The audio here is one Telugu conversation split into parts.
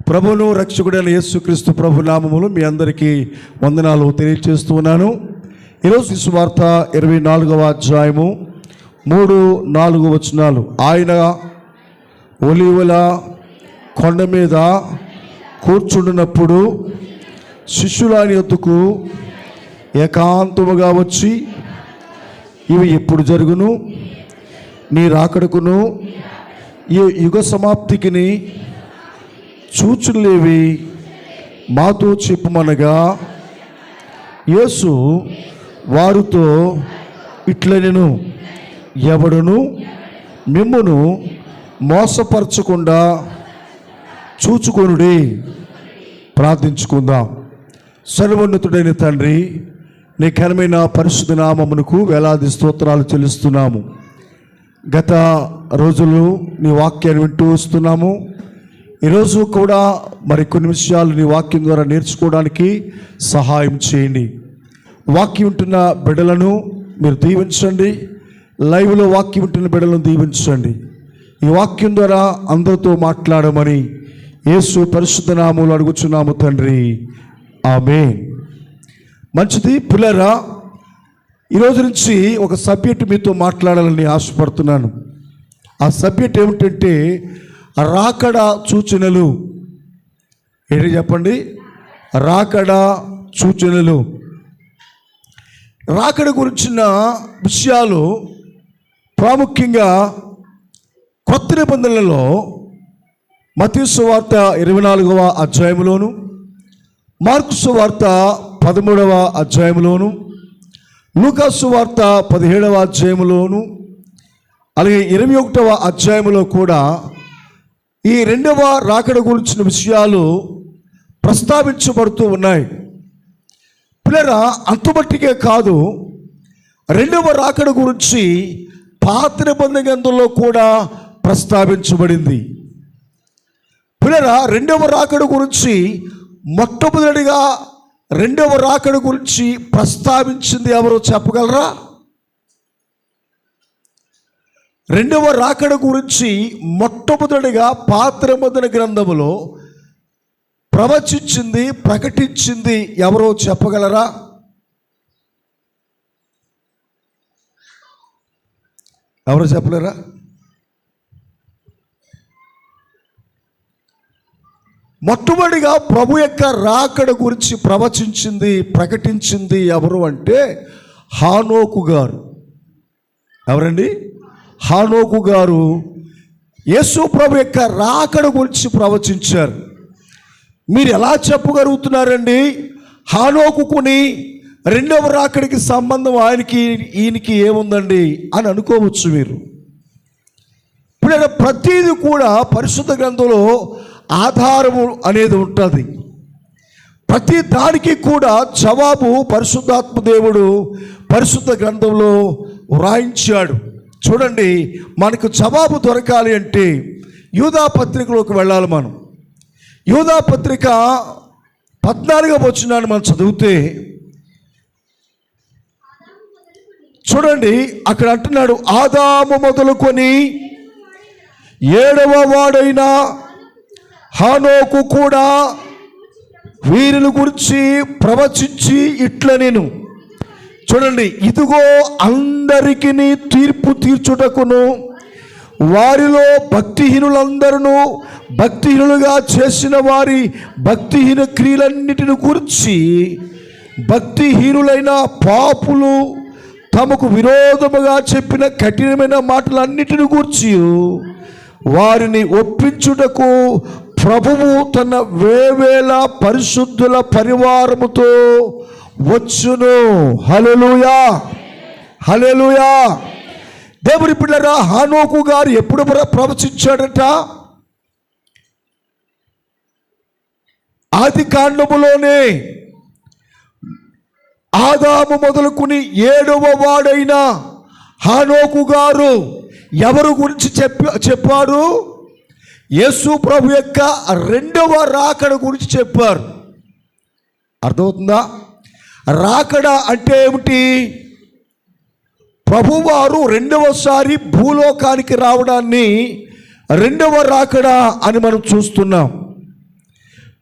ప్రభువును రక్షకుడైన యేసుక్రీస్తు ప్రభు నామములు మీ అందరికీ వందనాలు తెలియజేస్తూ ఉన్నాను. ఈరోజు సువార్త 24వ అధ్యాయము 3-4 వచనాలు. ఆయన ఒలీవల కొండ మీద కూర్చుండినప్పుడు శిష్యుల యొద్దకు ఏకాంతముగా వచ్చి, ఇవి ఎప్పుడు జరుగును? నీ రాకడకును ఈ యుగ సమాప్తికిని సూచనలేవి మాతో చెప్పుమనగా, యేసు వారితో ఇట్లనెను, ఎవడును మిమ్మును మోసపరచకుండా చూచుకొనుడి. ప్రార్థించుకుందాం. సర్వోన్నతుడైన తండ్రి, నీ ఘనమైన పరిశుద్ధ నామమునకు వేలాది స్తోత్రాలు చెల్లిస్తున్నాము. గత రోజులు నీ వాక్యాన్ని వింటూ వస్తున్నాము. ఈరోజు కూడా మరికొన్ని విషయాలు నీ వాక్యం ద్వారా నేర్చుకోవడానికి సహాయం చేయండి. వాక్యం వింటున్న బిడ్డలను మీరు దీవించండి. లైవ్లో వాక్యం వింటున్న బిడ్డలను దీవించండి. ఈ వాక్యం ద్వారా అందరితో మాట్లాడమని యేసు పరిశుద్ధ నామములో అడుగుచున్నాము తండ్రి, ఆమేన్. మంచిది పిల్లరా, ఈరోజు నుంచి ఒక సబ్జెక్ట్ మీతో మాట్లాడాలని ఆశపడుతున్నాను. ఆ సబ్జెక్ట్ ఏమిటంటే రాకడ సూచనలు. ఏంటి చెప్పండి? రాకడ సూచనలు. రాకడ గురించిన విషయాలు ప్రాముఖ్యంగా కొత్త నిబంధనలలో మత్తయి సువార్త 24వ అధ్యాయంలోను, మార్కు సువార్త 13వ అధ్యాయంలోను, లూకా సువార్త 17వ అధ్యాయంలోను, అలాగే 21వ అధ్యాయంలో కూడా ఈ రెండవ రాకడ గురించిన విషయాలు ప్రస్తావించబడుతూ ఉన్నాయి. పిల్లరా, అంతమట్టికే కాదు, రెండవ రాకడ గురించి పాత నిబంధన గ్రంథంలో కూడా ప్రస్తావించబడింది. పిల్లరా, రెండవ రాకడ గురించి మొట్టమొదటిగా రెండవ రాకడ గురించి ప్రస్తావించింది ఎవరో చెప్పగలరా? రెండవ రాకడ గురించి మొట్టమొదటిగా పాత నిబంధన గ్రంథములో ప్రవచించింది, ప్రకటించింది ఎవరో చెప్పగలరా? ఎవరో చెప్పలేరా? మొట్టమొదటిగా ప్రభు యొక్క రాకడ గురించి ప్రవచించింది, ప్రకటించింది ఎవరు అంటే హానోకు గారు. ఎవరండి? హానోకు గారు యేసు ప్రభు యొక్క రాకడ గురించి ప్రవచించారు. మీరు ఎలా చెప్పగలుగుతున్నారండి? హానోకుని రెండవ రాకడికి సంబంధం ఈయనకి ఏముందండి అని అనుకోవచ్చు మీరు. ఇప్పుడు ప్రతిదీ కూడా పరిశుద్ధ గ్రంథంలో ఆధారము అనేది ఉంటుంది. ప్రతి దానికి కూడా జవాబు పరిశుద్ధాత్మ దేవుడు పరిశుద్ధ గ్రంథంలో వ్రాయించాడు. చూడండి, మనకు జవాబు దొరకాలి అంటే యూదా పత్రికలోకి వెళ్ళాలి. మనం యూదా పత్రిక 14వ వచనాన్ని మనం చదివితే చూడండి, అక్కడ అంటున్నాడు, ఆదాము మొదలుకొని 7వ వాడైన హానోకు కూడా వీరిని గురించి ప్రవచించి ఇట్లనెను. చూడండి, ఇదిగో అందరికీ తీర్పు తీర్చుటకును వారిలో భక్తిహీనులందరూ భక్తిహీనులుగా చేసిన వారి భక్తిహీన క్రియలన్నిటిని గురించి భక్తిహీనులైన పాపులు తమకు విరోధముగా చెప్పిన కఠినమైన మాటలన్నిటిని గురించి వారిని ఒప్పించుటకు ప్రభువు తన వేవేల పరిశుద్ధుల పరివారముతో వచ్చును. హల్లెలూయా, హల్లెలూయా. దేవుని పిల్లరా, హానోకు గారు ఎప్పుడు ప్రవచించాడట? ఆది కాండములోనే. ఆదాము మొదలుకుని 7వ వాడైన హానోకు గారు ఎవరు గురించి చెప్పారు? యేసు ప్రభు యొక్క రెండవ రాకడ గురించి చెప్పారు. అర్థమవుతుందా? రాకడ అంటే ఏమిటి? ప్రభువారు రెండవసారి భూలోకానికి రావడాన్ని రెండవ రాకడ అని మనం చూస్తున్నాం.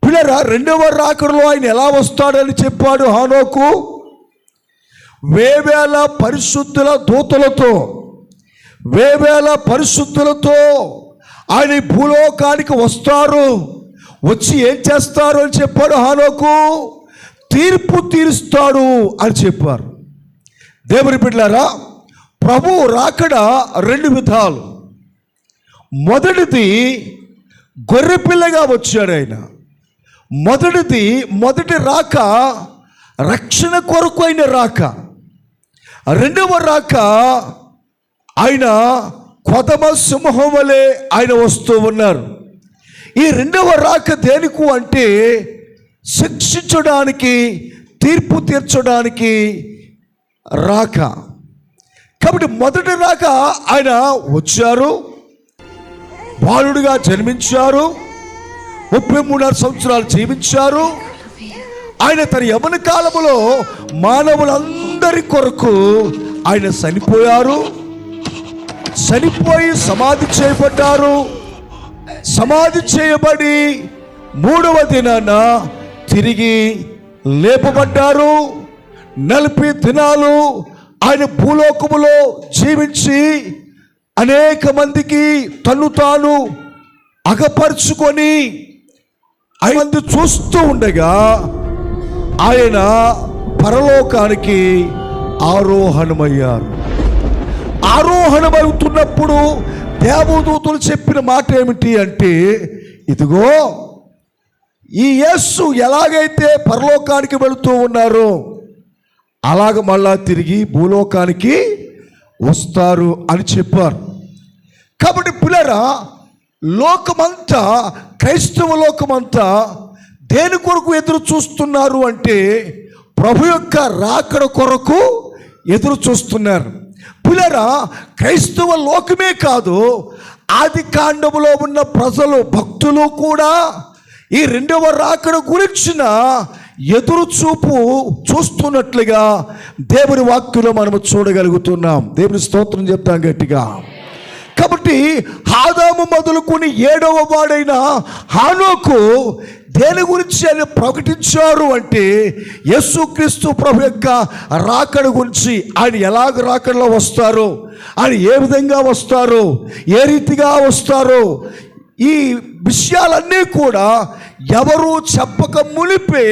పిల్లరా, రెండవ రాకడలో ఆయన ఎలా వస్తాడని చెప్పాడు హానోకు? వేవేల పరిశుద్ధుల దూతలతో, వేవేల పరిశుద్ధులతో ఆయన భూలోకానికి వస్తారు. వచ్చి ఏం చేస్తారు అని చెప్పాడు హానోకు? తీర్పు తీరుస్తాడు అని చెప్పారు. దేవుని బిడ్డలారా, ప్రభు రాకడ రెండు విధాలు. మొదటిది గొర్రెపిల్లగా వచ్చాడు ఆయన. మొదటి రాక రక్షణ కొరకు అయిన రాక. రెండవ రాక ఆయన కొదమ సింహం వలె ఆయన వస్తూ ఉన్నారు. ఈ రెండవ రాక దేనికి అంటే శిక్షించడానికి, తీర్పు తీర్చడానికి రాక. కాబట్టి మొదటి రాక ఆయన వచ్చారు, బాలుడిగా జన్మించారు, 33 సంవత్సరాలు జీవించారు. ఆయన తన యవ్వన కాలములో మానవులందరి కొరకు ఆయన చనిపోయారు. చనిపోయి సమాధి చేయబడ్డారు. సమాధి చేయబడి 3వ దినాన తిరిగి లేపబడ్డారు. 40 దినాలు ఆయన భూలోకములో జీవించి అనేక మందికి తను తాను అగపరుచుకొని మంది చూస్తూ ఉండగా ఆయన పరలోకానికి ఆరోహణమయ్యారు. ఆరోహణమవుతున్నప్పుడు దేవదూతలు చెప్పిన మాట ఏమిటి అంటే, ఇదిగో ఈ యేసు ఎలాగైతే పరలోకానికి వెళుతూ ఉన్నారో అలాగ మళ్ళా తిరిగి భూలోకానికి వస్తారు అని చెప్పారు. కాబట్టి పిల్లరా, లోకమంతా, క్రైస్తవ లోకమంతా దేని కొరకు ఎదురు చూస్తున్నారు అంటే ప్రభు యొక్క రాకడ కొరకు ఎదురు చూస్తున్నారు. పిల్లరా, క్రైస్తవ లోకమే కాదు, ఆది కాండములో ఉన్న ప్రజలు, భక్తులు కూడా ఈ రెండవ రాకడ గురించిన ఎదురు చూస్తున్నట్లుగా దేవుని వాక్యంలో మనము చూడగలుగుతున్నాం. దేవుని స్తోత్రం చెప్తాం గట్టిగా. కాబట్టి ఆదాము మొదలుకొని 7వ వాడైన హానోకు దేని గురించి ఆయన ప్రకటించారు అంటే యేసుక్రీస్తు ప్రభు యొక్క రాకడ గురించి. ఆయన ఎలాగ రాకడలో వస్తారో, ఆయన ఏ విధంగా వస్తారో, ఏ రీతిగా వస్తారో, ఈ విషయాలన్నీ కూడా ఎవరు చెప్పక మునిపే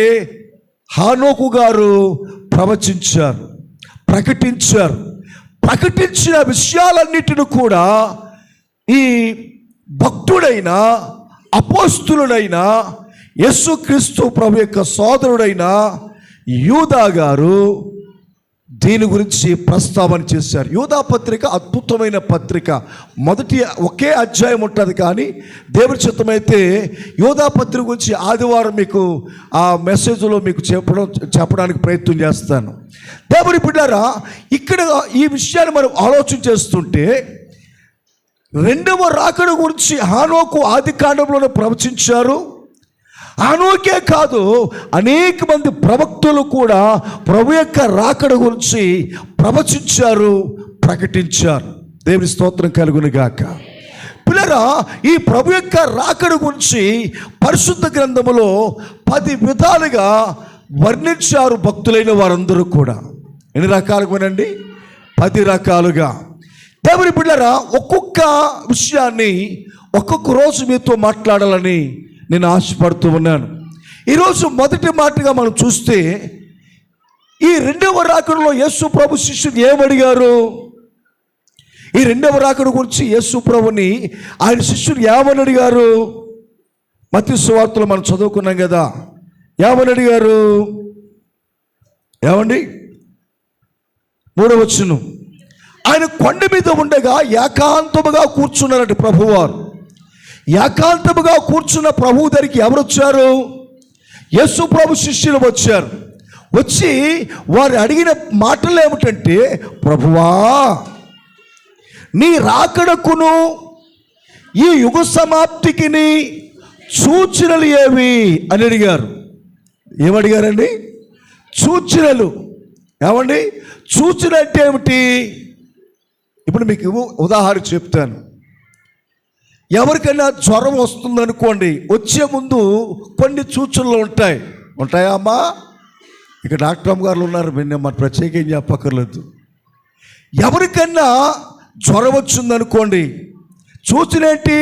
హానోకు గారు ప్రవచించారు, ప్రకటించారు. ప్రకటించిన విషయాలన్నిటిని కూడా ఈ భక్తుడైన, అపోస్తులుడైన, యేసుక్రీస్తు ప్రభు యొక్క సోదరుడైన యూదా గారు దీని గురించి ప్రస్తావన చేశారు. యూదా పత్రిక అద్భుతమైన పత్రిక. మొదటి ఒకే అధ్యాయం ఉంటుంది, కానీ దేవుని చిత్తమైతే యూదా పత్రిక గురించి ఆదివారం మీకు ఆ మెసేజ్లో మీకు చెప్పడానికి ప్రయత్నం చేస్తాను. దేవుని బిడ్డలారా, ఇక్కడ ఈ విషయాన్ని మనం ఆలోచన చేస్తుంటే రెండవ రాకడ గురించి హానోకు ఆది కాండంలోనే ప్రవచించారు. హానోకే కాదు, అనేక మంది ప్రవక్తలు కూడా ప్రభు యొక్క రాకడ గురించి ప్రవచించారు, ప్రకటించారు. దేవుని స్తోత్రం కలుగును గాక. పిల్లరా, ఈ ప్రభు యొక్క రాకడ గురించి పరిశుద్ధ గ్రంథములో 10 విధాలుగా వర్ణించారు భక్తులైన వారందరూ కూడా. ఎన్ని రకాలుగా వినండి? 10 రకాలుగా. దేవుని బిడ్డలారా, ఒక్కొక్క విషయాన్ని ఒక్కొక్క రోజు మీతో మాట్లాడాలని నేను ఆశపడుతూ ఉన్నాను. ఈరోజు మొదటి మాటగా మనం చూస్తే, ఈ రెండవ రాకడలో యేసు ప్రభు శిష్యులు ఏమడిగారు? ఈ రెండవ రాకడ గురించి యేసు ప్రభుని ఆయన శిష్యులు ఏమని అడిగారు? మత్తయి సువార్తలో మనం చదువుకున్నాం కదా, ఏమని అడిగారు? ఏమండి? 3వ వచనం, ఆయన కొండ మీద ఉండగా ఏకాంతముగా కూర్చున్నారట ప్రభువారు. ఏకాంతముగా కూర్చున్న ప్రభు దగ్గరికి ఎవరు వచ్చారు? యేసు ప్రభు శిష్యులు వచ్చారు. వచ్చి వారు అడిగిన మాటలు ఏమిటంటే, ప్రభువా, నీ రాకడకును ఈ యుగ సమాప్తికి సూచనలు ఏవి అని అడిగారు. ఏమడిగారండి? సూచనలు. ఏమండి? సూచన అంటే ఏమిటి? ఇప్పుడు మీకు ఉదాహరణ చెప్తాను. ఎవరికైనా జ్వరం వస్తుందనుకోండి, వచ్చే ముందు కొన్ని సూచనలు ఉంటాయా అమ్మా? ఇక డాక్టర్ అమ్మ గారు ఉన్నారు, మన ప్రత్యేకం చెప్పక్కర్లేదు. ఎవరికైనా జ్వరం వచ్చిందనుకోండి, సూచన ఏంటి?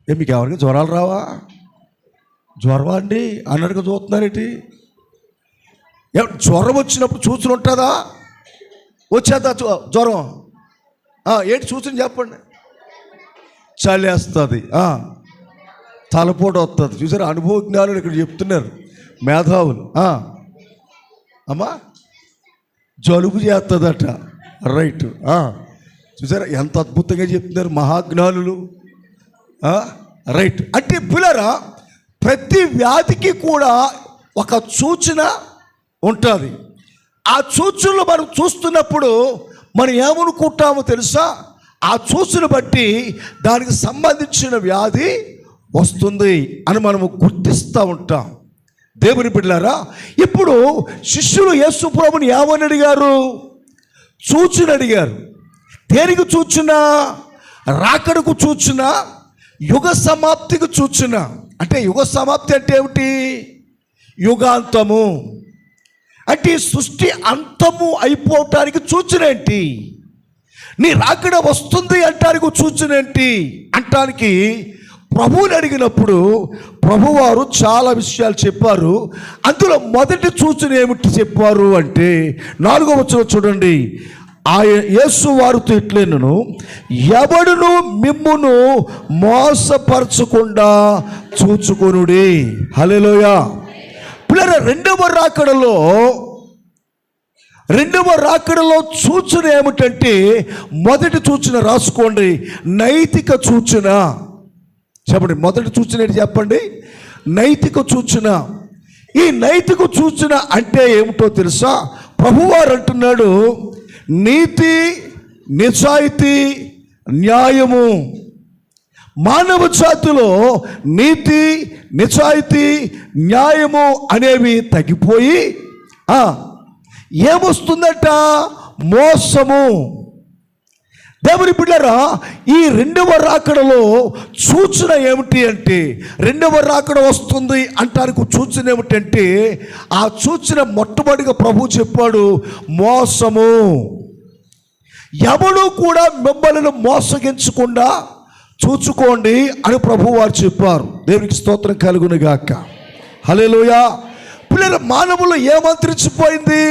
మీకు ఎవరికి జ్వరాలు రావా? జ్వరం అండి అన్నట్టుగా చూస్తున్నారేంటి? జ్వరం వచ్చినప్పుడు సూచన ఉంటుందా? వచ్చేదా జ్వరం? ఏంటి సూచన చెప్పండి. చలి వేస్తుంది, తలపోటు వస్తుంది. చూసారు, అనుభవజ్ఞానులు ఇక్కడ చెప్తున్నారు, మేధావులు. అమ్మా జలుబు చేస్తుందట, రైట్. చూసారా ఎంత అద్భుతంగా చెప్తున్నారు మహాజ్ఞానులు, రైట్. అంటే పిల్లరా, ప్రతి వ్యాధికి కూడా ఒక సూచన ఉంటుంది. ఆ సూచనలు మనం చూస్తున్నప్పుడు మనం ఏమనుకుంటామో తెలుసా? ఆ సూచన బట్టి దానికి సంబంధించిన వ్యాధి వస్తుంది అని మనము గుర్తిస్తూ ఉంటాం. దేవుని బిడ్డలారా, ఇప్పుడు శిష్యులు యేసు ప్రభువుని ఏమని అడిగారు? సూచన అడిగారు. దేనికి సూచన? రాకడకు సూచన, యుగ సమాప్తికి సూచన. అంటే యుగ సమాప్తి అంటే ఏమిటి? యుగాంతము. అంటే సృష్టి అంతము అయిపోవటానికి సూచన ఏంటి? నీ రాకడ వస్తుంది అంటానికి సూచన ఏంటి అంటానికి ప్రభువుని అడిగినప్పుడు ప్రభువారు చాలా విషయాలు చెప్పారు. అందులో మొదటి సూచన ఏమిటి చెప్పారు అంటే 4వ వచనం చూడండి. యేసు వారితో ఇట్లనెను, ఎవడును మిమ్మును మోసపరచకుండా చూచుకొనుడి. హల్లెలూయా. పిల్లల రెండవ రాకడలో సూచన ఏమిటంటే, మొదటి సూచన రాసుకోండి, నైతిక సూచన. చెప్పండి, మొదటి సూచన ఏంటి చెప్పండి? నైతిక సూచన. ఈ నైతిక సూచన అంటే ఏమిటో తెలుసా? ప్రభువారు అంటున్నాడు, నీతి, నిజాయితీ, న్యాయము. మానవ జాతిలో నీతి, నిజాయితీ, న్యాయము అనేవి తగ్గిపోయి ఏమొస్తుందట? మోసము. దేవుని బిడ్డలారా, ఈ రెండవ రాకడలో సూచన ఏమిటి అంటే, రెండవ రాకడ వస్తుంది అంటానికి సూచన ఏమిటంటే, ఆ సూచన మొట్టమొదటిగా ప్రభు చెప్పాడు, మోసము. ఎవడు కూడా మిమ్మల్ని మోసగించకుండా చూచుకోండి అని ప్రభు వారు చెప్పారు. దేవునికి స్తోత్రం కలుగును గాక. హల్లెలూయా. పిల్లల మానవులు ఏమంతరించిపోయింది?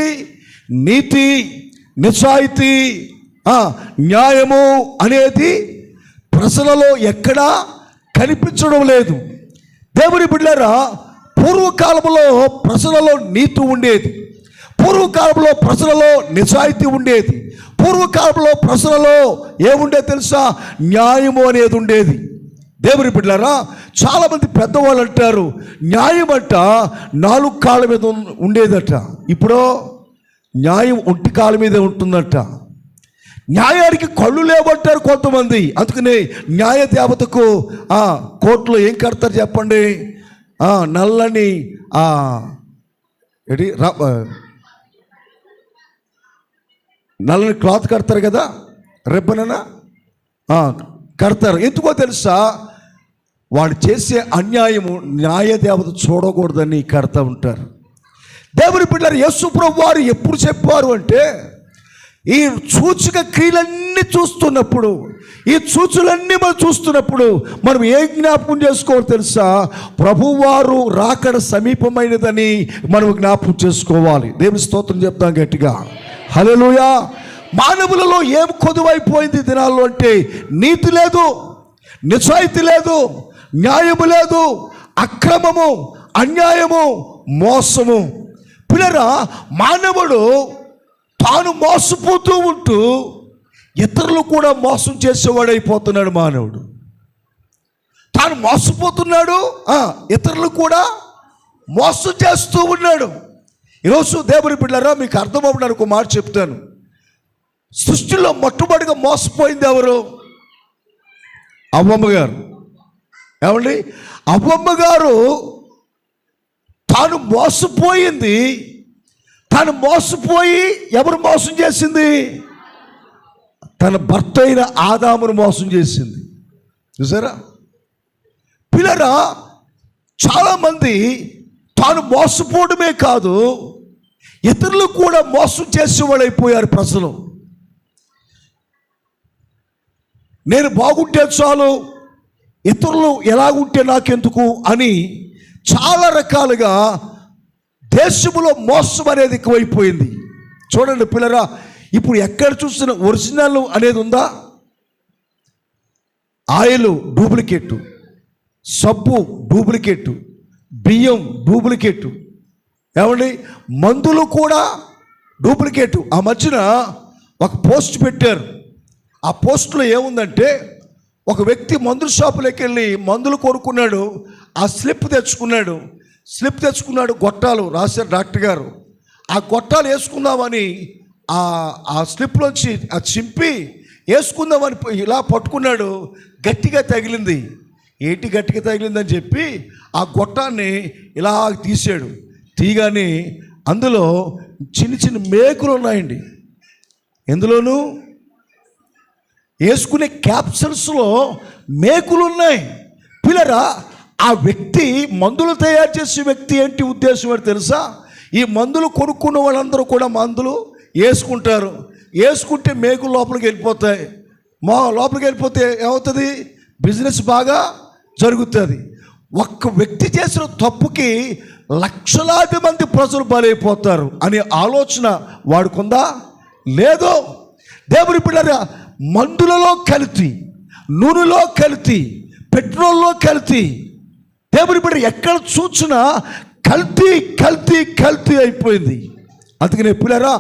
నీతి, నిజాయితీ, న్యాయము అనేది ప్రజలలో ఎక్కడా కనిపించడం లేదు. దేవుని బిడ్డలారా, పూర్వకాలంలో ప్రజలలో నీతి ఉండేది, పూర్వకాలంలో ప్రజలలో నిజాయితీ ఉండేది, పూర్వకాలంలో ప్రజలలో ఏముండేది తెలుసా? న్యాయము అనేది ఉండేది. దేవుని బిడ్డలారా, చాలామంది పెద్దవాళ్ళు అంటారు, న్యాయం అంట 4 కాళ్ళ మీద ఉండేదట, ఇప్పుడు న్యాయం 1 కాళ్ళ మీదే ఉంటుందట. న్యాయానికి కళ్ళు లేవంటారు కొంతమంది. అందుకని న్యాయ దేవతకు కోర్టులో ఏం కడతారు చెప్పండి? నల్లని నల్లని క్లాత్ కడతారు కదా, రిబ్బనన కడతారు. ఎందుకో తెలుసా? వాడు చేసే అన్యాయము న్యాయ దేవత చూడకూడదని కడతా ఉంటారు. దేవుని బిడ్డలారా, యేసు ప్రభువు వారు ఎప్పుడు చెప్పారు అంటే, ఈ సూచక క్రియలన్నీ చూస్తున్నప్పుడు, ఈ సూచనలన్నీ మనం చూస్తున్నప్పుడు మనం ఏ జ్ఞాపకం చేసుకోవాలి తెలుసా? ప్రభువారు రాకడ సమీపమైనదని మనం జ్ఞాపకం చేసుకోవాలి. దేవుని స్తోత్రం చెప్తాం గట్టిగా, హల్లెలూయా. మానవులలో ఏం కొదువైపోయింది దినాల్లో అంటే, నీతి లేదు, నిజాయితీ లేదు, న్యాయము లేదు, అక్రమము, అన్యాయము, మోసము. పిల్లరా, మానవుడు తాను మోసపోతూ ఉంటూ ఇతరులు కూడా మోసం చేసేవాడైపోతున్నాడు. మానవుడు తాను మోసపోతున్నాడు, ఇతరులు కూడా మోసం చేస్తూ ఉన్నాడు. ఈరోజు దేవుని బిడ్డలారా, మీకు అర్థమవుతాను ఒక మాట చెప్తాను. సృష్టిలో మొట్టమొదటిగా మోసపోయింది ఎవరు? అవ్వమ్మ గారు. ఏమండి, అవ్వమ్మ గారు తాను మోసపోయింది. తాను మోసపోయి ఎవరు మోసం చేసింది? తన భర్త అయిన ఆదామును మోసం చేసింది. చూసారా పిల్లరా, చాలామంది తాను మోసపోవడమే కాదు, ఇతరులు కూడా మోసం చేసేవాడైపోయారు ప్రజలు. నేను బాగుంటే చాలు, ఇతరులు ఎలాగుంటే నాకెందుకు అని చాలా రకాలుగా దేశంలో మోసం అనేది ఎక్కువైపోయింది. చూడండి పిల్లరా, ఇప్పుడు ఎక్కడ చూసిన ఒరిజినల్ అనేది ఉందా? ఆయిల్ డూప్లికేటు, సబ్బు డూప్లికేటు, బియ్యం డూప్లికేటు, ఏమండి మందులు కూడా డూప్లికేటు. ఆ మధ్యన ఒక పోస్ట్ పెట్టారు. ఆ పోస్టులో ఏముందంటే, ఒక వ్యక్తి మందుల షాపులోకి వెళ్ళి మందులు కొనుక్కున్నాడు. ఆ స్లిప్ తెచ్చుకున్నాడు, గొట్టాలు రాశారు డాక్టర్ గారు. ఆ గొట్టాలు వేసుకుందామని ఆ స్లిప్లోంచి అది చింపి వేసుకుందామని ఇలా పట్టుకున్నాడు. గట్టిగా తగిలింది. ఏంటి గట్టిగా తగిలిందని చెప్పి ఆ గొట్టాన్ని ఇలా తీసాడు. తీగానే అందులో చిన్న చిన్న మేకులు ఉన్నాయండి. ఎందులోనూ వేసుకునే క్యాప్సూల్స్లో మేకులు ఉన్నాయి. పిల్లరా, ఆ వ్యక్తి మందులు తయారు చేసే వ్యక్తి ఏంటి ఉద్దేశం ఏంటి తెలుసా? ఈ మందులు కొనుక్కున్న వాళ్ళందరూ కూడా మందులు వేసుకుంటారు. వేసుకుంటే మేకులు లోపలికి వెళ్ళిపోతాయి. లోపలికి వెళ్ళిపోతే ఏమవుతుంది? బిజినెస్ బాగా జరుగుతుంది. ఒక్క వ్యక్తి చేసిన తప్పుకి లక్షలాది మంది ప్రజలు బలైపోతారు అనే ఆలోచన వాడుకుందా? లేదో. దేవుని పిల్లరా, మందులలో కల్తీ, నూనెలో కల్తీ, పెట్రోల్లో కల్తీ. దేవుని బిడ్డ ఎక్కడ చూసినా కల్తీ అయిపోయింది. అందుకనే పిల్లరా,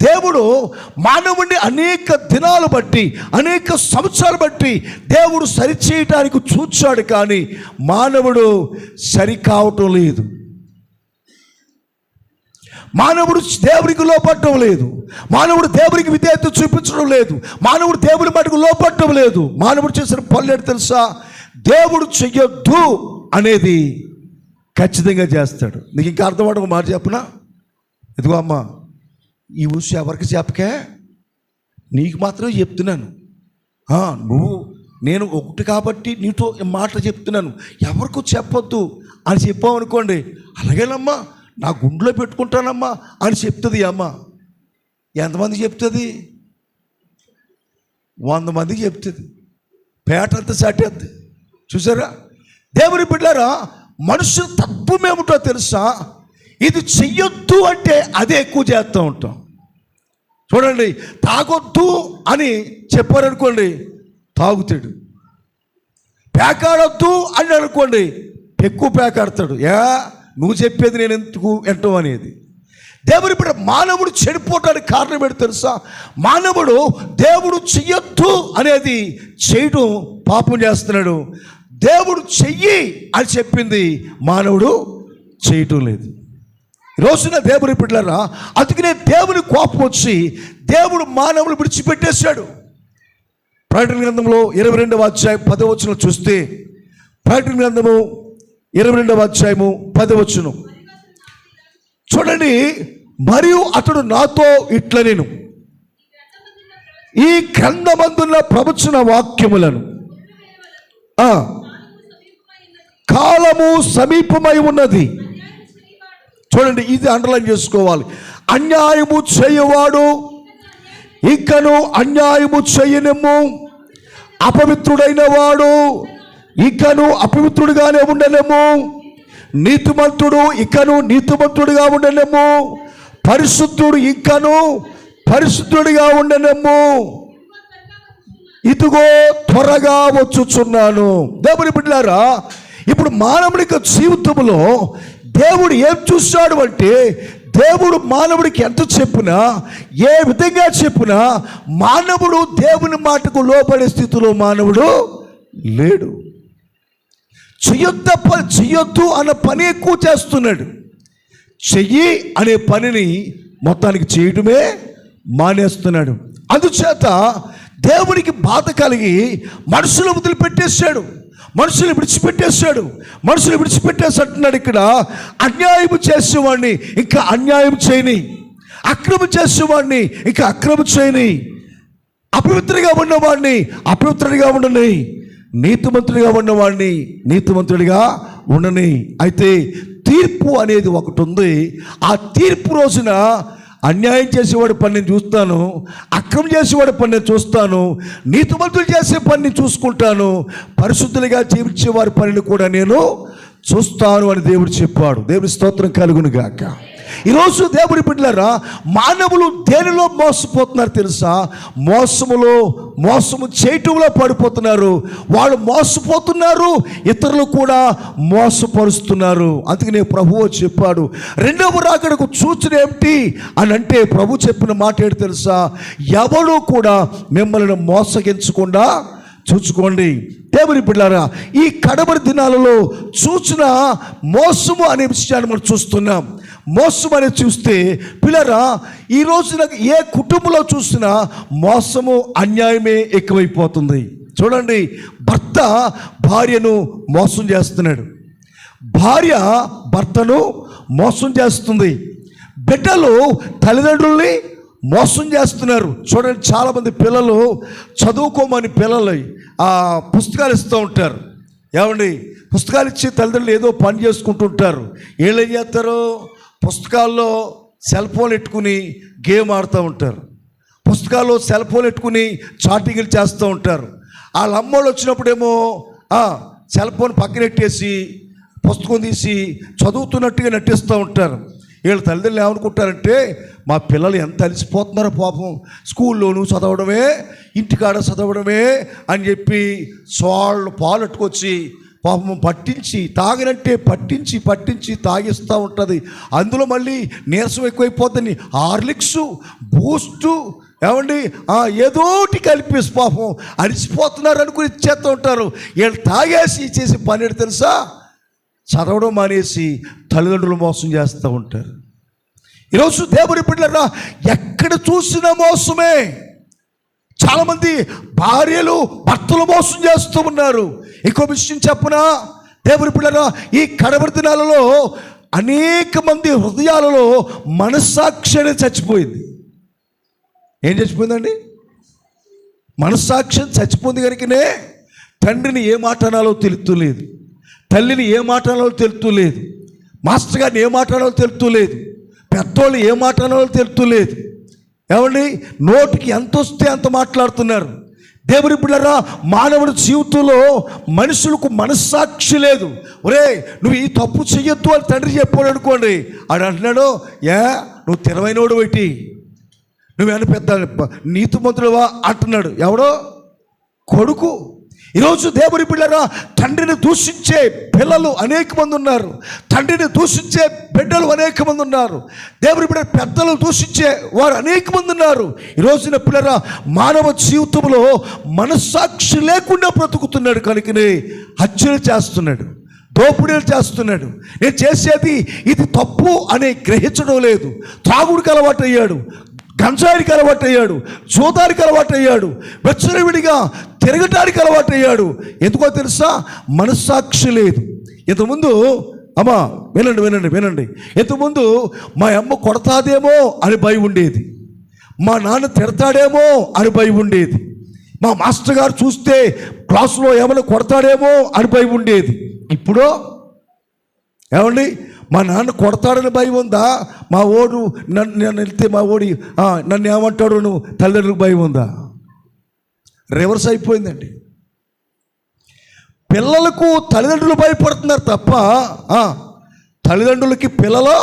దేవుడు మానవుడిని అనేక దినాలు బట్టి, అనేక సంవత్సరాలు బట్టి దేవుడు సరిచేయటానికి చూచాడు, కానీ మానవుడు సరికావటం లేదు. మానవుడు దేవునికి లోపడటం లేదు. మానవుడు దేవునికి విధేయత చూపించడం లేదు. మానవుడు దేవుని మటుకు లోపడటం లేదు. మానవుడు చేసిన పనులు తెలుసా? దేవుడు చెయ్యొద్దు అనేది ఖచ్చితంగా చేస్తాడు. నీకు ఇంకా అర్థమవడం ఒక మాట చెప్పనా? ఇదిగో అమ్మ, ఈ విషయం ఎవరికి చెప్పకే, నీకు మాత్రమే చెప్తున్నాను. నేను ఒకటి కాబట్టి నీతో మాట చెప్తున్నాను, ఎవరికో చెప్పొద్దు అని చెప్పామనుకోండి, అలాగేనమ్మా నా గుండెలో పెట్టుకుంటానమ్మా అని చెప్తుంది అమ్మ. ఎంతమందికి చెప్తుంది? 100 మందికి చెప్తుంది. పేట అంతా సాటేద్ది. చూసారా? దేవుని బిడ్డలారా, మనుషుల తత్వం ఏమిటో తెలుసా? ఇది చెయ్యొద్దు అంటే అదే ఎక్కువ చేస్తూ ఉంటాం. చూడండి, తాగొద్దు అని చెప్పారనుకోండి, తాగుతాడు. పేకాడొద్దు అని అనుకోండి, ఎక్కువ పేకాడతాడు. నువ్వు చెప్పేది నేను ఎందుకు ఎంటం అనేది. దేవుని బిడ్డ మానవుడు చెడిపోవటానికి కారణం ఏంటి తెలుసా? మానవుడు దేవుడు చెయ్యొద్దు అనేది చేయడం పాపం చేస్తున్నాడు. దేవుడు చెయ్యి అని చెప్పింది మానవుడు చేయటం లేదు. రోజున దేవుని బిడ్డలారా, అందుకనే దేవుని కోపం వచ్చి దేవుడు మానవుడు విడిచిపెట్టేశాడు. ప్రకటన గ్రంథంలో 22వ అధ్యాయం 10వ వచనం చూస్తే, ప్రకటన గ్రంథము 22వ అధ్యాయము 10వ వచనం చూడండి. మరియు అతడు నాతో ఇట్ల నేను ఈ గ్రంథమందున్న ప్రవచన వాక్యములను కాలము సమీపమై ఉన్నది. చూడండి, ఇది అండర్లైన్ చేసుకోవాలి. అన్యాయము చేయవాడు ఇంకను అన్యాయము చేయనేమో, అపవిత్రుడైన వాడు ఇంకను అపవిత్రుడిగానే ఉండలేము, నీతిమంతుడు ఇంకను నీతిమంతుడిగా ఉండలేము, పరిశుద్ధుడు ఇంకను పరిశుద్ధుడిగా ఉండలేము. ఇదిగో త్వరగా వచ్చుచున్నాను. దేవుని బిడ్డలారా, ఇప్పుడు మానవుడి జీవితంలో దేవుడు ఏం చూశాడు అంటే, దేవుడు మానవుడికి ఎంత చెప్పినా, ఏ విధంగా చెప్పినా, మానవుడు దేవుని మాటకు లోబడే స్థితిలో మానవుడు లేడు. చెయ్యొద్దు అన్న పని ఎక్కువ చేస్తున్నాడు. చెయ్యి అనే పనిని మొత్తానికి చేయడమే మానేస్తున్నాడు. అందుచేత దేవునికి బాధ కలిగి మనుషులు వదిలిపెట్టేశాడు, మనుషులు విడిచిపెట్టేసి అంటున్నాడు ఇక్కడ, అన్యాయం చేసేవాడిని ఇంకా అన్యాయం చేయని, అక్రమం చేసేవాడిని ఇంకా అక్రమం చేయని, అపవిత్రుడిగా ఉన్నవాడిని అపవిత్రుడిగా ఉండని, నీతిమంతుడిగా ఉన్నవాడిని నీతిమంతుడిగా ఉండని. అయితే తీర్పు అనేది ఒకటి ఉంది. ఆ తీర్పు రోజున అన్యాయం చేసేవాడి పని నేను చూస్తాను, అక్రమం చేసేవాడి పని నేను చూస్తాను, నీతిమంతులు చేసే పని నేను చూసుకుంటాను, పరిశుద్ధులుగా జీవించే వారి పనిని కూడా నేను చూస్తాను అని దేవుడు చెప్పాడు. దేవుడి స్తోత్రం కలుగును గాక. ఈరోజు దేవుడి బిడ్డలారా, మానవులు దేనిలో మోసపోతున్నారు తెలుసా? మోసము చేయటంలో పడిపోతున్నారు. వాళ్ళు మోసపోతున్నారు, ఇతరులు కూడా మోసపరుస్తున్నారు. అందుకనే ప్రభువు చెప్పాడు, రెండవ రాకడకు సూచన ఏమిటి అని అంటే, ప్రభు చెప్పిన మాట ఏంటి తెలుసా? ఎవరు కూడా మిమ్మల్ని మోసగించకుండా చూసుకోండి. దేవుని బిడ్డలారా, ఈ కడవరి దినాలలో సూచన మోసము అనే విషయాన్ని మనం చూస్తున్నాం. మోసం అనేది చూస్తే పిల్లరా, ఈ రోజున ఏ కుటుంబంలో చూసినా మోసము అన్యాయమే ఎక్కువైపోతుంది. చూడండి, భర్త భార్యను మోసం చేస్తున్నాడు, భార్య భర్తను మోసం చేస్తుంది, బిడ్డలు తల్లిదండ్రుల్ని మోసం చేస్తున్నారు. చూడండి, చాలామంది పిల్లలు చదువుకోమని పిల్లలు పుస్తకాలు ఇస్తూ ఉంటారు. ఏమండి, పుస్తకాలు ఇచ్చి తల్లిదండ్రులు ఏదో పని చేసుకుంటుంటారు. వీళ్ళు ఏం చేస్తారు? పుస్తకాల్లో సెల్ ఫోన్ పెట్టుకుని గేమ్ ఆడుతూ ఉంటారు, పుస్తకాల్లో సెల్ ఫోన్ పెట్టుకుని చాటింగ్లు చేస్తూ ఉంటారు. వాళ్ళ అమ్మోళ్ళు వచ్చినప్పుడేమో సెల్ ఫోన్ పక్కనెట్టేసి పుస్తకం తీసి చదువుతున్నట్టుగా నటిస్తూ ఉంటారు. వీళ్ళ తల్లిదండ్రులు ఏమనుకుంటారంటే, మా పిల్లలు ఎంత అలసిపోతున్నారో పాపం, స్కూల్లోనూ చదవడమే ఇంటికాడ చదవడమే అని చెప్పి సోళ్ళు పాలు అట్టుకొచ్చి పాపం పట్టించి తాగినట్టే పట్టించి తాగిస్తూ ఉంటుంది. అందులో మళ్ళీ నీరసం ఎక్కువైపోతుంది, హార్లిక్స్ బూస్టు ఏమండి ఏదోటి కలిపేసి పాపం అలసిపోతున్నారు అనుకుని ఇచ్చేస్తూ ఉంటారు. వీళ్ళు తాగేసి చేసి పని ఏంటి తెలుసా? చదవడం మానేసి తల్లిదండ్రులు మోసం చేస్తూ ఉంటారు. ఈరోజు దేవుని బిడ్డలారా, ఎక్కడ చూసినా మోసమే. చాలామంది భార్యలు భర్తలు మోసం చేస్తూ ఉన్నారు. ఇంకో విషయం చెప్పనా దేవుని బిడ్డలారా, ఈ కడవరి దినాలలో అనేక మంది హృదయాలలో మనస్సాక్షి అనేది చచ్చిపోయింది. ఏం చచ్చిపోయిందండి? మనస్సాక్షి చచ్చిపోయింది కనుకనే తండ్రిని ఏ మాట అనాలో తెలుస్తలేదు, తల్లిని ఏ మాట అనాలో తెలుస్తలేదు, మాస్టర్ గారిని ఏ మాట అనాలో తెలుస్తలేదు, పెద్దోళ్ళు ఏ మాట అనాలో తెలుస్తలేదు. ఏమండి, నోటికి ఎంత వస్తే అంత మాట్లాడుతున్నారు. దేవుని బిడ్డలారా, మానవుడి జీవితంలో మనుషులకు మనస్సాక్షి లేదు. ఒరే, నువ్వు ఈ తప్పు చెయ్యొద్దు అని తండ్రి చెప్పాడు అనుకోండి, ఆడు అంటున్నాడు, నువ్వు తెరవైనోడు పెట్టి నువ్వేనా పెద్ద నీతిమంతుడువా అంటున్నాడు. ఎవడో కొడుకు. ఈరోజు దేవుని బిడ్డలారా, తండ్రిని దూషించే పిల్లలు అనేక మంది ఉన్నారు, తండ్రిని దూషించే బిడ్డలు అనేక మంది ఉన్నారు, దేవుని బిడ్డ పెద్దలు దూషించే వారు అనేక మంది ఉన్నారు. ఈరోజున పిల్లరా, మానవ జీవితంలో మనస్సాక్షి లేకుండా బ్రతుకుతున్నాడు కనుకనే హత్యలు చేస్తున్నాడు, దోపిడీలు చేస్తున్నాడు. నేను చేసేది ఇది తప్పు అని గ్రహించడం లేదు. త్రాగుడికి అలవాటు అయ్యాడు, గంజాయికి అలవాటు అయ్యాడు, జూదానికి అలవాటు అయ్యాడు, వెచ్చలవిడిగా తిరగటానికి అలవాటు అయ్యాడు. ఎందుకో తెలుసా? మనస్సాక్షి లేదు. ఇంతకుముందు అమ్మా వినండి, ఇంతకుముందు మా అమ్మ కొడతాదేమో అని భయం ఉండేది, మా నాన్న తిడతాడేమో అని భయం ఉండేది, మా మాస్టర్ గారు చూస్తే క్లాసులో ఏమైనా కొడతాడేమో అని భయం ఉండేది. ఇప్పుడు ఏమండి, మా నాన్న కొడతాడని భయం ఉందా? మా ఓడు నన్ను వెళ్తే మా ఓడి నన్ను ఏమంటాడు నువ్వు తల్లిదండ్రులకు భయం ఉందా? రివర్స్ అయిపోయిందండి. పిల్లలకు తల్లిదండ్రులు భయపడుతున్నారు తప్ప తల్లిదండ్రులకి పిల్లలు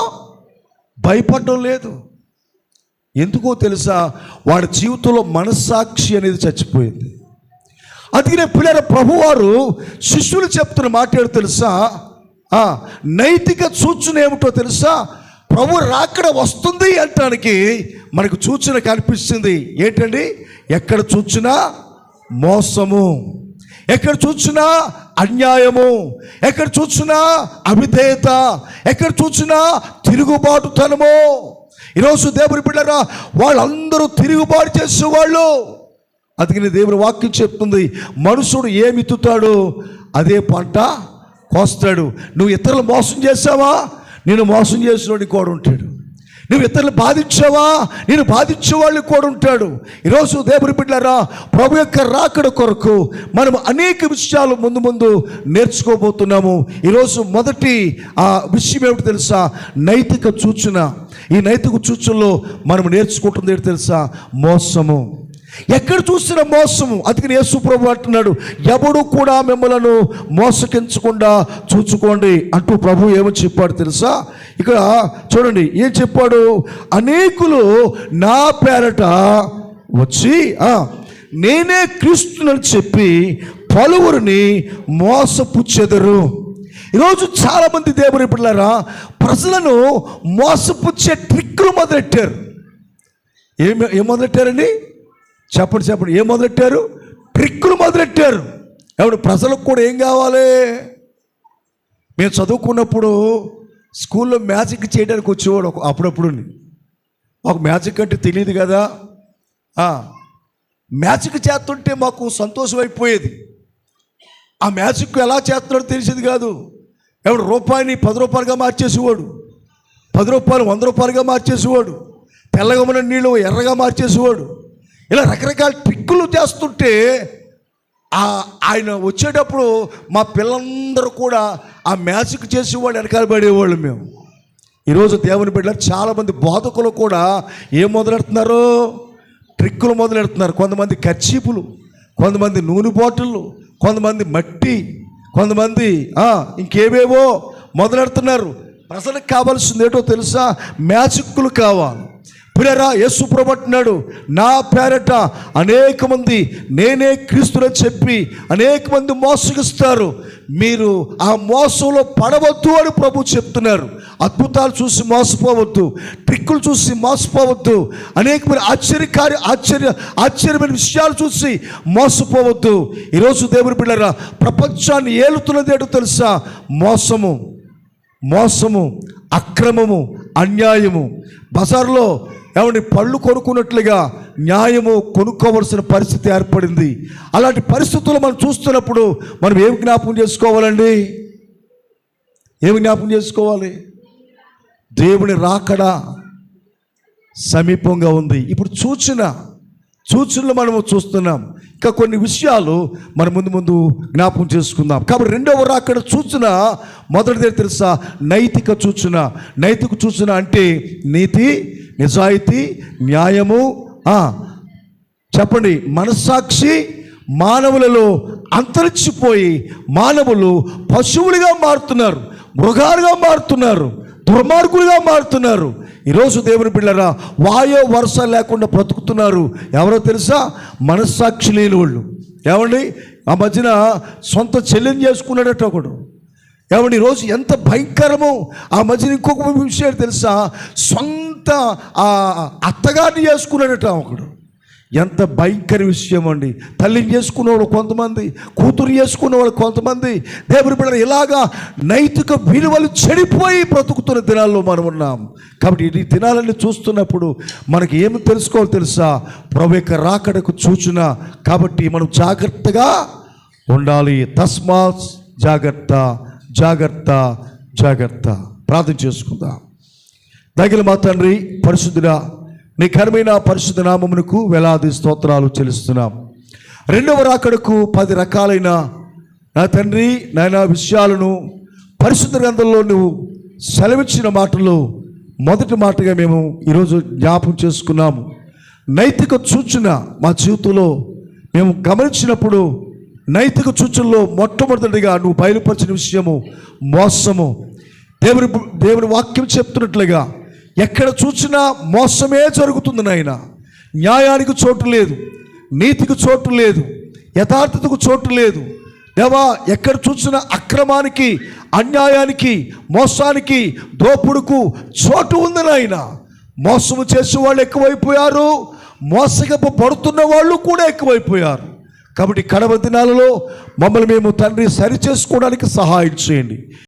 భయపడడం లేదు. ఎందుకో తెలుసా? వాడి జీవితంలో మనస్సాక్షి అనేది చచ్చిపోయింది. అందుకనే పిల్లల ప్రభువారు శిష్యులు చెప్తున్న మాట ఏంటో తెలుసా? నైతిక సూచన ఏమిటో తెలుసా? ప్రభు రాకడ వస్తుంది అంటానికి మనకు సూచన కనిపిస్తుంది. ఏంటండి? ఎక్కడ చూచినా మోసము, ఎక్కడ చూచినా అన్యాయము, ఎక్కడ చూచినా అవిధేయత, ఎక్కడ చూచినా తిరుగుబాటుతనము. ఈరోజు దేవుని బిడ్డలారా, వాళ్ళందరూ తిరుగుబాటు చేసేవాళ్ళు. అందుకని దేవుని వాక్యం చెప్తుంది, మనుషుడు ఏమిత్తుతాడో అదే పంట కోస్తాడు. నువ్వు ఇతరులు మోసం చేసావా? నేను మోసం చేసినోడు ఇంకోడు ఉంటాడు, నువ్వు ఇతరులు బాధించావా, నేను బాధించే వాళ్ళు కూడా ఉంటాడు. ఈరోజు దేవుని బిడ్డలారా, ప్రభు యొక్క రాకడ కొరకు మనం అనేక విషయాలు ముందు నేర్చుకోబోతున్నాము. ఈరోజు మొదటి విషయం ఏమిటి తెలుసా? నైతిక సూచన. ఈ నైతిక సూచనలో మనం నేర్చుకుంటుంది ఏంటి తెలుసా? మోసము. ఎక్కడ చూసిన మోసము. అందుకని యేసు ప్రభు అంటున్నాడు, ఎవడు కూడా మిమ్మలను మోసగించకుండా చూచుకోండి అంటూ ప్రభు ఏమో చెప్పాడు తెలుసా? ఇక్కడ చూడండి ఏం చెప్పాడు? అనేకులు నా పేరట వచ్చి నేనే క్రీస్తునని చెప్పి పలువురిని మోసపుచ్చెదరు. ఈరోజు చాలామంది దేవుని బిడ్డలారా ప్రజలను మోసపుచ్చే ట్రిక్కులు మొదలెట్టారు. ఏం మొదలెట్టారండి? చెప్పండి. ఏం మొదలెట్టారు? ట్రిక్కులు మొదలెట్టారు. ఎవడు ప్రజలకు కూడా ఏం కావాలి? మేము చదువుకున్నప్పుడు స్కూల్లో మ్యాజిక్ చేయడానికి వచ్చేవాడు అప్పుడప్పుడు. మాకు మ్యాజిక్ అంటే తెలియదు కదా. మ్యాజిక్ చేస్తుంటే మాకు సంతోషం అయిపోయేది. ఆ మ్యాజిక్ ఎలా చేస్తున్నాడో తెలిసేది కాదు. ఎవడు రూపాయిని 10 రూపాయలుగా మార్చేసేవాడు, 10 రూపాయలు 100 రూపాయలుగా మార్చేసేవాడు, తెల్లగా ఉన్న నీళ్ళు ఎర్రగా మార్చేసేవాడు. ఇలా రకరకాల ట్రిక్కులు చేస్తుంటే ఆయన వచ్చేటప్పుడు మా పిల్లలందరూ కూడా ఆ మ్యాజిక్ చేసేవాళ్ళు వెనకాల పడేవాళ్ళు మేము. ఈరోజు దేవుని బిడ్డలు చాలామంది బోధకులు కూడా ఏం మొదలెడుతున్నారు? ట్రిక్కులు మొదలెడుతున్నారు. కొంతమంది కర్చీపులు, కొంతమంది నూనె బాటిళ్ళు, కొంతమంది మట్టి, కొంతమంది ఇంకేవేవో మొదలెడుతున్నారు. ప్రజలకు కావాల్సింది ఏంటో తెలుసా? మ్యాజిక్లు కావాలి. పిల్లరా, యేసు ప్రభు అంటున్నాడు, నా పేరట అనేక మంది నేనే క్రీస్తునని చెప్పి అనేక మంది మోసగిస్తారు. మీరు ఆ మోసంలో పడవద్దు అని ప్రభు చెప్తున్నారు. అద్భుతాలు చూసి మోసపోవద్దు, ట్రిక్కులు చూసి మోసపోవద్దు, అనేకమైన ఆశ్చర్యమైన విషయాలు చూసి మోసపోవద్దు. ఈరోజు దేవుని బిడ్డలారా, ప్రపంచాన్ని ఏలుతున్నది ఏంటో తెలుసా? మోసము, అక్రమము, అన్యాయము. బజార్లో ఏమండి పళ్ళు కొనుక్కున్నట్లుగా న్యాయము కొనుక్కోవలసిన పరిస్థితి ఏర్పడింది. అలాంటి పరిస్థితులు మనం చూస్తున్నప్పుడు మనం ఏమి జ్ఞాపకం చేసుకోవాలండి? ఏమి జ్ఞాపకం చేసుకోవాలి? దేవుని రాకడ సమీపంగా ఉంది. ఇప్పుడు సూచనలు మనము చూస్తున్నాం. ఇంకా కొన్ని విషయాలు మనం ముందు జ్ఞాపకం చేసుకుందాం. కాబట్టి రెండవ రాకడ సూచన మొదటిదే తెలుసా? నైతిక సూచన అంటే నీతి, నిజాయితీ, న్యాయము. చెప్పండి. మనస్సాక్షి మానవులలో అంతరించిపోయి మానవులు పశువులుగా మారుతున్నారు, మృగాలుగా మారుతున్నారు, దుర్మార్గులుగా మారుతున్నారు. ఈరోజు దేవుని బిడ్డలారా, వాయో వరుస లేకుండా బ్రతుకుతున్నారు. ఎవరో తెలుసా? మనస్సాక్షి లేని వాళ్ళు. ఏమండి, ఆ మధ్యన సొంత చెల్లెని చేసుకున్నాడట ఒకడు. ఏమండి, ఈరోజు ఎంత భయంకరమో. ఆ మధ్యన ఇంకొక విషయం తెలుసా? సొంత అత్తగారిని చేసుకున్నాడట ఒకడు. ఎంత భయంకర విషయం అండి. తల్లిని చేసుకునేవాడు కొంతమంది, కూతురు చేసుకునేవాడు కొంతమంది. దేవుని బిడ్డలు ఇలాగా నైతిక విలువలు చెడిపోయి బ్రతుకుతున్న దినాల్లో మనం ఉన్నాం. కాబట్టి ఈ దినాలన్నీ చూస్తున్నప్పుడు మనకి ఏమి తెలుసుకోవాలి తెలుసా? ప్రభు యొక్క రాకడకు సూచన. కాబట్టి మనం జాగ్రత్తగా ఉండాలి. తస్మాత్ జాగ్రత్త. ప్రార్థన చేసుకుందాం. దయగల మా తండ్రి, పరిశుద్ధుడా, నీ ఘనమైన పరిశుద్ధ నామమునకు వేలాది స్తోత్రాలు చెల్లిస్తున్నాం. రెండవ రాకడకు 10 రకాలైన నా తండ్రి నాయన విషయాలను పరిశుద్ధ గ్రంథంలో నువ్వు సెలవిచ్చిన మాటలు మొదటి మాటగా మేము ఈరోజు జ్ఞాపకం చేసుకున్నాము. నైతిక సూచన మా జీవితంలో మేము గమనించినప్పుడు నైతిక సూచనలో మొట్టమొదటిగా నువ్వు బయలుపరిచిన విషయము మోసము. దేవుని వాక్యం చెప్తున్నట్లుగా ఎక్కడ చూసినా మోసమే జరుగుతుంది నాయన. న్యాయానికి చోటు లేదు, నీతికి చోటు లేదు, యథార్థతకు చోటు లేదు. దేవా, ఎక్కడ చూసినా అక్రమానికి, అన్యాయానికి, మోసానికి, దోపుడుకు చోటు ఉంది నాయన. మోసము చేసే వాళ్ళు ఎక్కువైపోయారు, మోసగపడుతున్న వాళ్ళు కూడా ఎక్కువైపోయారు. కాబట్టి కడవ దినాలలో మమ్మల్ని మేము తండ్రి సరి చేసుకోవడానికి సహాయం చేయండి.